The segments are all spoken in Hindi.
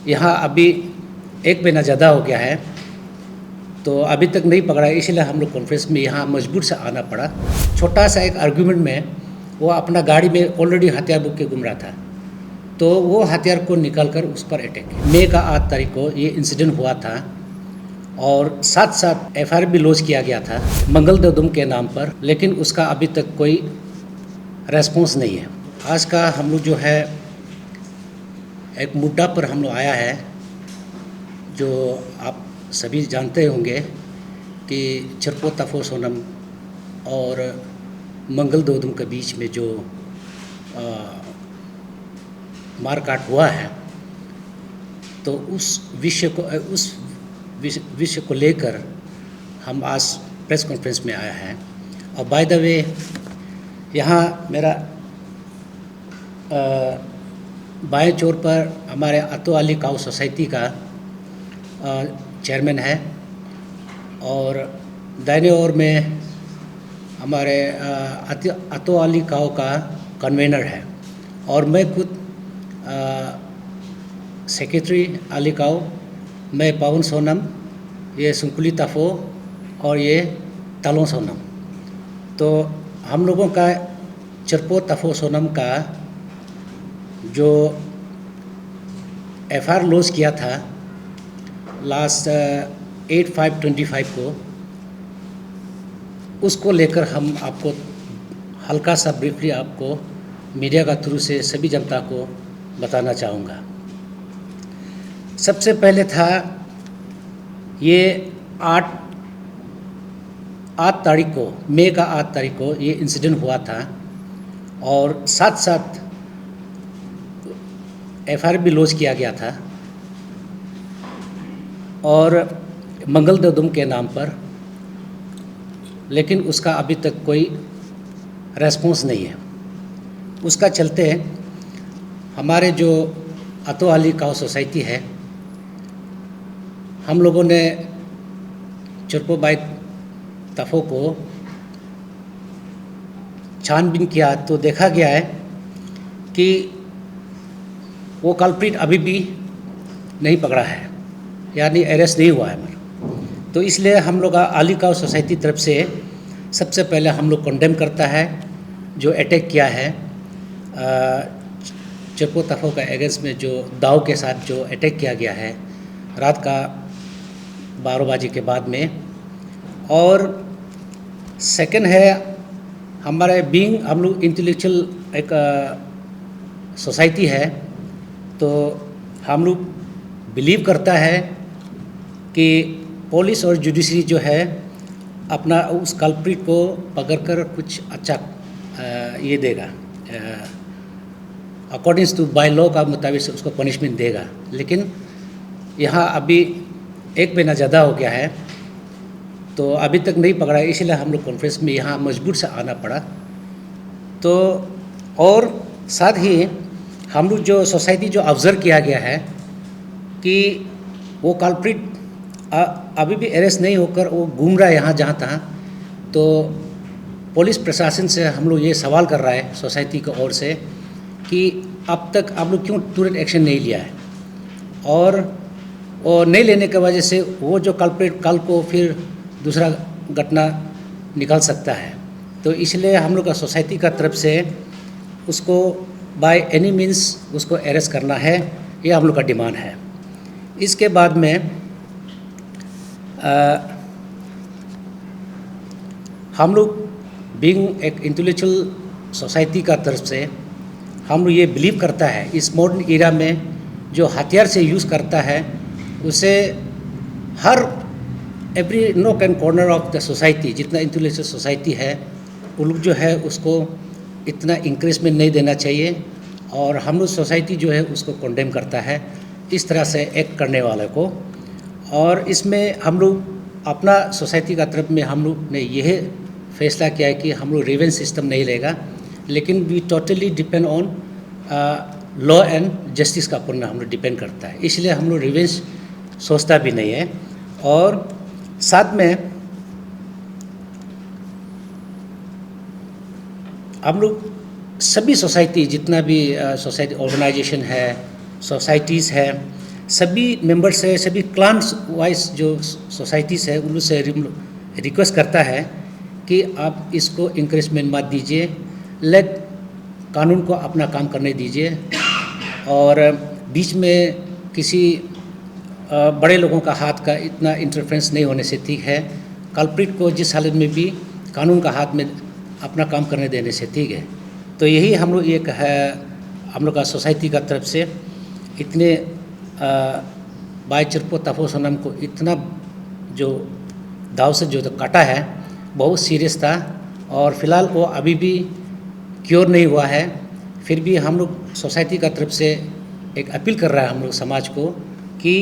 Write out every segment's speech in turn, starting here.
यहाँ अभी 1 महीना ज़्यादा हो गया है, तो अभी तक नहीं पकड़ा है, इसलिए हम लोग कॉन्फ्रेंस में यहाँ मजबूर से आना पड़ा। छोटा सा एक आर्गुमेंट में वो अपना गाड़ी में ऑलरेडी हथियार बुक के घूम रहा था, तो वो हथियार को निकाल कर उस पर अटैक किया। मई का 8 तारीख को ये इंसिडेंट हुआ था और साथ साथ एफआईआर भी लॉन्च किया गया था मंगल ददुम के नाम पर, लेकिन उसका अभी तक कोई रेस्पॉन्स नहीं है। आज का हम लोग जो है एक मुद्दा पर हम लोग आया है, जो आप सभी जानते होंगे कि चरपो तफो सोनम और मंगल ददुम के बीच में जो मारकाट हुआ है, तो उस विषय को लेकर हम आज प्रेस कॉन्फ्रेंस में आया है। और बाय द वे यहाँ मेरा बाएं चोर पर हमारे अतो अली काऊ सोसाइटी का चेयरमैन है और दाहिने ओर में हमारे अतो अली काऊ का कन्वेनर है और मैं खुद सेक्रेटरी अली काऊ, मैं पवन सोनम, ये सुंकुली तफो और ये तलों सोनम। तो हम लोगों का चरपो तफो सोनम का जो एफआईआर लॉन्च किया था लास्ट 8/5/25 को, उसको लेकर हम आपको हल्का सा ब्रीफली आपको मीडिया का थ्रू से सभी जनता को बताना चाहूँगा। सबसे पहले था ये 8 तारीख को, मई का 8 तारीख को ये इंसिडेंट हुआ था और साथ साथ एफआईआर भी लॉन्च किया गया था और मंगल ददुम के नाम पर, लेकिन उसका अभी तक कोई रेस्पॉन्स नहीं है। उसका चलते हमारे जो अतो अली काऊ सोसाइटी है, हम लोगों ने चरपो भाई तफो को छानबीन किया तो देखा गया है कि वो कल्प्रिट अभी भी नहीं पकड़ा है, यानी अरेस्ट नहीं हुआ है। तो इसलिए हम लोग अली काऊ सोसाइटी तरफ से सबसे पहले हम लोग कंडेम करता है जो अटैक किया है चरपो तफो का अगेंस्ट में, जो दाव के साथ जो अटैक किया गया है रात का 12 बजे के बाद में। और सेकंड है हमारे बीइंग हम लोग इंटेलेक्चुअल एक सोसाइटी है, तो हम लोग बिलीव करता है कि पुलिस और जुडिशरी जो है अपना उस कल्प्रिट को पकड़कर कुछ अच्छा ये देगा, अकॉर्डिंग टू बाय लॉ का मुताबिक से उसको पनिशमेंट देगा। लेकिन यहाँ अभी 1 महीना ज़्यादा हो गया है, तो अभी तक नहीं पकड़ा है, इसलिए हम लोग कॉन्फ्रेंस में यहाँ मजबूर से आना पड़ा। तो और साथ ही हम लोग जो सोसाइटी जो ऑब्ज़र्व किया गया है कि वो कल्प्रिट अभी भी अरेस्ट नहीं होकर वो घूम रहा है यहाँ जहाँ तहाँ, तो पुलिस प्रशासन से हम लोग ये सवाल कर रहा है सोसाइटी की ओर से कि अब तक आप लोग क्यों तुरंत एक्शन नहीं लिया है, और नहीं लेने की वजह से वो जो कल्प्रिट कल को फिर दूसरा घटना निकल सकता है। तो इसलिए हम लोग का सोसाइटी का तरफ से उसको बाय एनी मीन्स उसको अरेस्ट करना है, ये हम लोग का डिमांड है। इसके बाद में हम लोग बीइंग एक इंटेलेक्चुअल सोसाइटी का तरफ से हम लोग ये बिलीव करता है इस मॉडर्न एरा में जो हथियार से यूज़ करता है उसे हर एवरी नोक and corner of the society, जितना इंटेलेक्चुअल सोसाइटी है वो लोग जो है उसको इतना इंक्रेजमेंट नहीं देना चाहिए, और हम लोग सोसाइटी जो है उसको कंडेम करता है इस तरह से एक्ट करने वाले को। और इसमें हम लोग अपना सोसाइटी का तरफ में हम लोग ने यह फैसला किया है कि हम लोग रिवेंज सिस्टम नहीं लेगा, लेकिन we totally depend on law and justice का ऊपर हम लोग डिपेंड करता है, इसलिए हम लोग रिवेंज सोचता भी नहीं है। और साथ में हम लोग सभी सोसाइटी जितना भी सोसाइटी ऑर्गेनाइजेशन है, सोसाइटीज़ है, सभी मेंबर्स से, सभी क्लान्स वाइज जो सोसाइटीज़ है उनसे रिक्वेस्ट करता है कि आप इसको इंकरेजमेंट मत दीजिए, लेट कानून को अपना काम करने दीजिए और बीच में किसी बड़े लोगों का हाथ का इतना इंटरफेरेंस नहीं होने से ठीक है। कल्प्रिट को जिस हालत में भी कानून का हाथ में अपना काम करने देने से ठीक है। तो यही हम लोग एक है, हम लोग का सोसाइटी का तरफ से इतने बाई चिरपो तफो सोनम को इतना जो दाव से जो काटा है बहुत सीरियस था और फिलहाल वो अभी भी क्योर नहीं हुआ है। फिर भी हम लोग सोसाइटी का तरफ से एक अपील कर रहा है हम लोग समाज को कि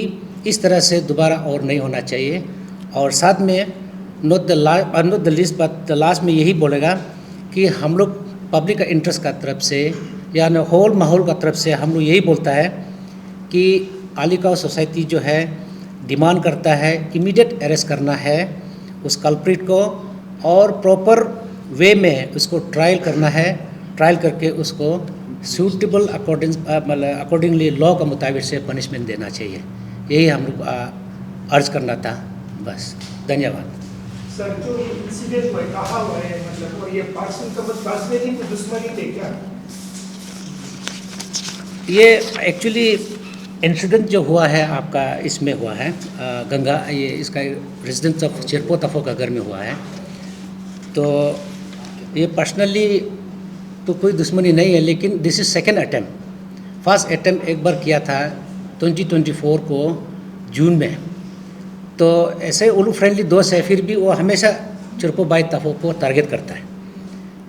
इस तरह से दोबारा और नहीं होना चाहिए। और साथ में not the least but the last में यही बोलेगा कि हम लोग पब्लिक का इंटरेस्ट का तरफ से या होल माहौल का तरफ से हम लोग यही बोलता है कि आलिकाओ सोसाइटी जो है डिमांड करता है इमीडिएट अरेस्ट करना है उस कल्प्रिट को और प्रॉपर वे में उसको ट्रायल करना है। ट्रायल करके उसको सूटेबल अकॉर्डिंगली लॉ के मुताबिक से पनिशमेंट देना चाहिए। यही हम लोग अर्ज करना था। बस धन्यवाद। सर जो इंसिडेंट में कहा हुआ है मतलब और ये पर्सनली दुश्मनी थे क्या? ये एक्चुअली इंसिडेंट जो हुआ है आपका इसमें हुआ है गंगा, ये इसका रेजिडेंस ऑफ चिरपो तफो का घर में हुआ है। तो ये पर्सनली तो कोई दुश्मनी नहीं है, लेकिन this is second attempt. First attempt एक बार किया था 2024 को जून में। तो ऐसे उल्लू फ्रेंडली दोस्त है, फिर भी वो हमेशा चिरपो बाई तफो को टारगेट करता है।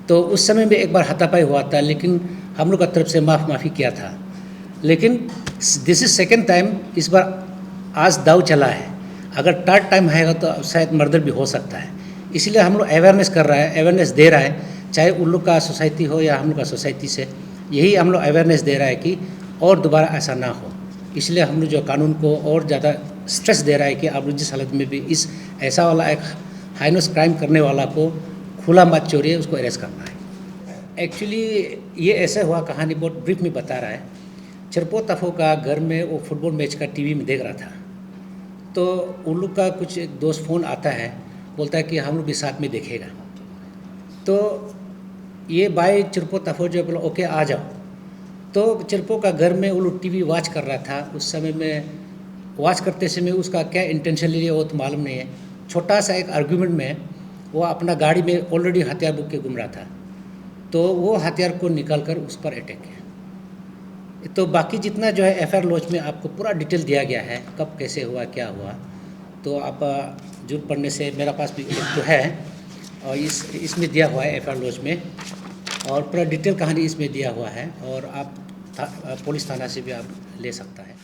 तो उस समय भी एक बार हाथापाई हुआ था, लेकिन हम लोग का तरफ से माफ़ी किया था। लेकिन दिस इज़ सेकेंड टाइम, इस बार आज दाव चला है। अगर थर्ड टाइम आएगा तो शायद मर्डर भी हो सकता है। इसलिए हम लोग अवेयरनेस कर रहा है, अवेयरनेस दे रहा है, चाहे उन लोग का सोसाइटी हो या हम लोग का सोसाइटी से यही हम लोग अवेयरनेस दे रहा है कि और दोबारा ऐसा ना हो। इसलिए हम लोग जो कानून को और ज़्यादा स्ट्रेस दे रहा है कि आप लोग जिस हालत में भी इस ऐसा वाला एक हाइनस क्राइम करने वाला को खुला मत छोड़िए, उसको अरेस्ट करना है। एक्चुअली ये ऐसे हुआ, कहानी बहुत ब्रीफ में बता रहा है। चिरपो तफो का घर में वो फुटबॉल मैच का टीवी में देख रहा था। तो उन लोग का कुछ एक दोस्त फ़ोन आता है, बोलता है कि हम लोग भी साथ में देखेगा। तो ये भाई चिरपो तफो जो बोला ओके आ जाओ। तो चिरपो का घर में वो लोग टीवी वॉच कर रहा था। उस समय में वॉच करते समय उसका क्या इंटेंशन लिया वो तो मालूम नहीं है। छोटा सा एक आर्गुमेंट में वो अपना गाड़ी में ऑलरेडी हथियार बुक के घूम रहा था। तो वो हथियार को निकाल कर उस पर अटैक किया। तो बाकी जितना जो है एफआईआर लॉज में आपको पूरा डिटेल दिया गया है, कब कैसे हुआ क्या हुआ। तो आप जरूर पढ़ने से, मेरा पास भी एक तो है और इसमें दिया हुआ है एफआईआर लॉज में, और पूरा डिटेल कहानी इसमें दिया हुआ है। और आप पुलिस थाना से भी आप ले सकता है।